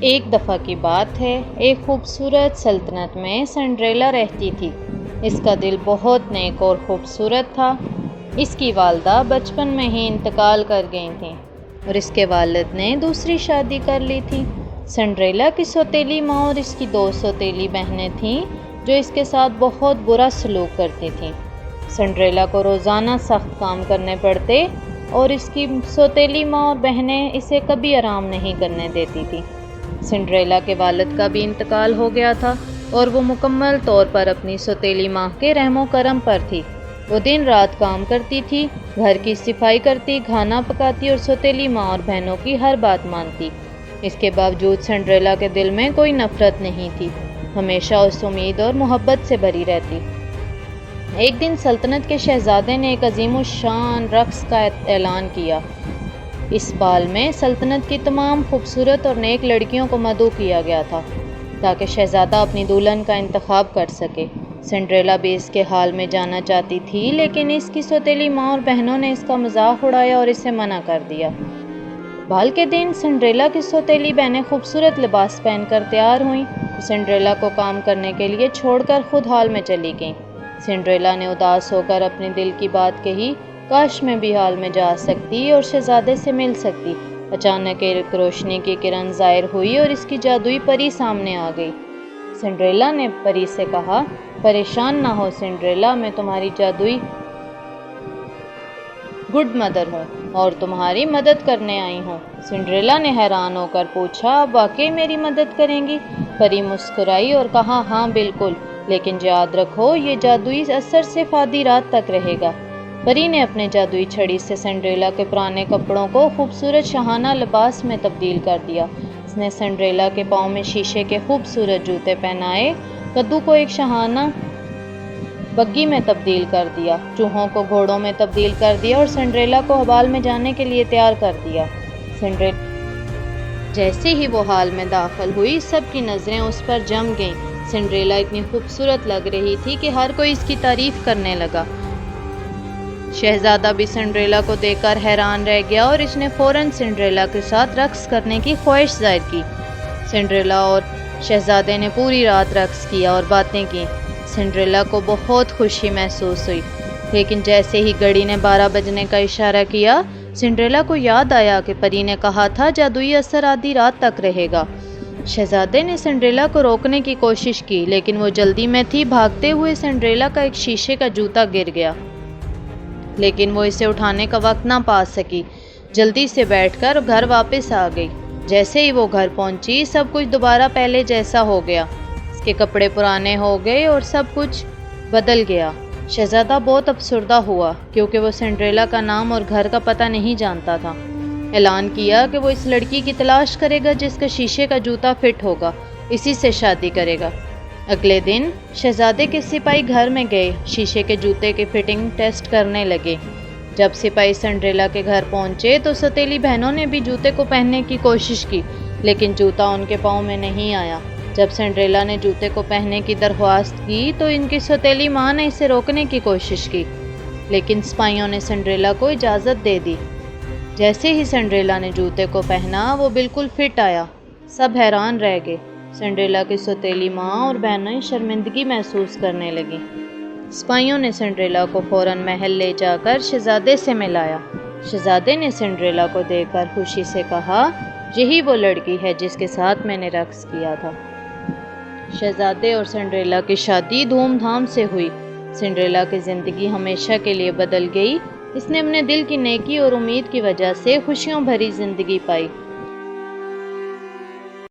ایک دفعہ کی بات ہے، ایک خوبصورت سلطنت میں سنڈریلا رہتی تھی۔ اس کا دل بہت نیک اور خوبصورت تھا۔ اس کی والدہ بچپن میں ہی انتقال کر گئی تھیں اور اس کے والد نے دوسری شادی کر لی تھی۔ سنڈریلا کی سوتیلی ماں اور اس کی 2 سوتیلی بہنیں تھیں جو اس کے ساتھ بہت برا سلوک کرتی تھیں۔ سنڈریلا کو روزانہ سخت کام کرنے پڑتے اور اس کی سوتیلی ماں اور بہنیں اسے کبھی آرام نہیں کرنے دیتی تھیں۔ سنڈریلا کے والد کا بھی انتقال ہو گیا تھا اور وہ مکمل طور پر اپنی سوتیلی ماں کے رحم و کرم پر تھی۔ وہ دن رات کام کرتی تھی، گھر کی صفائی کرتی، کھانا پکاتی اور سوتیلی ماں اور بہنوں کی ہر بات مانتی۔ اس کے باوجود سنڈریلا کے دل میں کوئی نفرت نہیں تھی، ہمیشہ اس امید اور محبت سے بھری رہتی۔ ایک دن سلطنت کے شہزادے نے ایک عظیم الشان رقص کا اعلان کیا۔ اس بال میں سلطنت کی تمام خوبصورت اور نیک لڑکیوں کو مدعو کیا گیا تھا تاکہ شہزادہ اپنی دلہن کا انتخاب کر سکے۔ سنڈریلا بھی اس کے حال میں جانا چاہتی تھی، لیکن اس کی سوتیلی ماں اور بہنوں نے اس کا مذاق اڑایا اور اسے منع کر دیا۔ بال کے دن سنڈریلا کی سوتیلی بہنیں خوبصورت لباس پہن کر تیار ہوئیں۔ سنڈریلا کو کام کرنے کے لیے چھوڑ کر خود حال میں چلی گئیں۔ سنڈریلا نے اداس ہو کر اپنے دل کی بات کہی، کاش میں بھی حال میں جا سکتی اور شہزادے سے مل سکتی۔ اچانک ایک روشنی کی کرن ظاہر ہوئی اور اس کی جادوئی پری سامنے آ گئی۔ سنڈریلا نے پری سے کہا، پریشان نہ ہو سنڈریلا، میں تمہاری جادوئی گڈ مدر ہوں اور تمہاری مدد کرنے آئی ہوں۔ سنڈریلا نے حیران ہو کر پوچھا، آپ واقعی میری مدد کریں گی؟ پری مسکرائی اور کہا، ہاں بالکل، لیکن یاد رکھو یہ جادوئی اثر صرف آدھی رات تک رہے گا۔ پری نے اپنے جادوئی چھڑی سے سنڈریلا کے پرانے کپڑوں کو خوبصورت شاہانہ لباس میں تبدیل کر دیا۔ اس نے سنڈریلا کے پاؤں میں شیشے کے خوبصورت جوتے پہنائے، کدو کو ایک شاہانہ بگی میں تبدیل کر دیا، چوہوں کو گھوڑوں میں تبدیل کر دیا اور سنڈریلا کو حبال میں جانے کے لیے تیار کر دیا۔ جیسے ہی وہ حال میں داخل ہوئی، سب کی نظریں اس پر جم گئیں۔ سنڈریلا اتنی خوبصورت لگ رہی تھی کہ ہر کوئی اس کی تعریف کرنے لگا۔ شہزادہ بھی سنڈریلا کو دیکھ کر حیران رہ گیا اور اس نے فوراً سنڈریلا کے ساتھ رقص کرنے کی خواہش ظاہر کی۔ سنڈریلا اور شہزادے نے پوری رات رقص کیا اور باتیں کی۔ سنڈریلا کو بہت خوشی محسوس ہوئی، لیکن جیسے ہی گھڑی نے 12 بجنے کا اشارہ کیا، سنڈریلا کو یاد آیا کہ پری نے کہا تھا جادوئی اثر آدھی رات تک رہے گا۔ شہزادے نے سنڈریلا کو روکنے کی کوشش کی، لیکن وہ جلدی میں تھی۔ بھاگتے ہوئے سنڈریلا کا ایک شیشے کا جوتا گر گیا، لیکن وہ اسے اٹھانے کا وقت نہ پا سکی۔ جلدی سے بیٹھ کر گھر واپس آ گئی۔ جیسے ہی وہ گھر پہنچی، سب کچھ دوبارہ پہلے جیسا ہو گیا۔ اس کے کپڑے پرانے ہو گئے اور سب کچھ بدل گیا۔ شہزادہ بہت افسردہ ہوا کیونکہ وہ سنڈریلا کا نام اور گھر کا پتہ نہیں جانتا تھا۔ اعلان کیا کہ وہ اس لڑکی کی تلاش کرے گا جس کا شیشے کا جوتا فٹ ہوگا، اسی سے شادی کرے گا۔ اگلے دن شہزادے کے سپاہی گھر میں گئے، شیشے کے جوتے کی فٹنگ ٹیسٹ کرنے لگے۔ جب سپاہی سنڈریلا کے گھر پہنچے تو سوتیلی بہنوں نے بھی جوتے کو پہننے کی کوشش کی، لیکن جوتا ان کے پاؤں میں نہیں آیا۔ جب سنڈریلا نے جوتے کو پہننے کی درخواست کی تو ان کی سوتیلی ماں نے اسے روکنے کی کوشش کی، لیکن سپاہیوں نے سنڈریلا کو اجازت دے دی۔ جیسے ہی سنڈریلا نے جوتے کو پہنا، وہ بالکل فٹ آیا۔ سب حیران رہ گئے۔ سنڈریلا کی سوتیلی ماں اور بہنیں شرمندگی محسوس کرنے لگیں۔ سپاہیوں نے سنڈریلا کو فوراً محل لے جا کر شہزادے سے ملایا۔ شہزادے نے سنڈریلا کو دیکھ کر خوشی سے کہا، یہی وہ لڑکی ہے جس کے ساتھ میں نے رقص کیا تھا۔ شہزادے اور سنڈریلا کی شادی دھوم دھام سے ہوئی۔ سنڈریلا کی زندگی ہمیشہ کے لیے بدل گئی۔ اس نے اپنے دل کی نیکی اور امید کی وجہ سے خوشیوں بھری زندگی پائی۔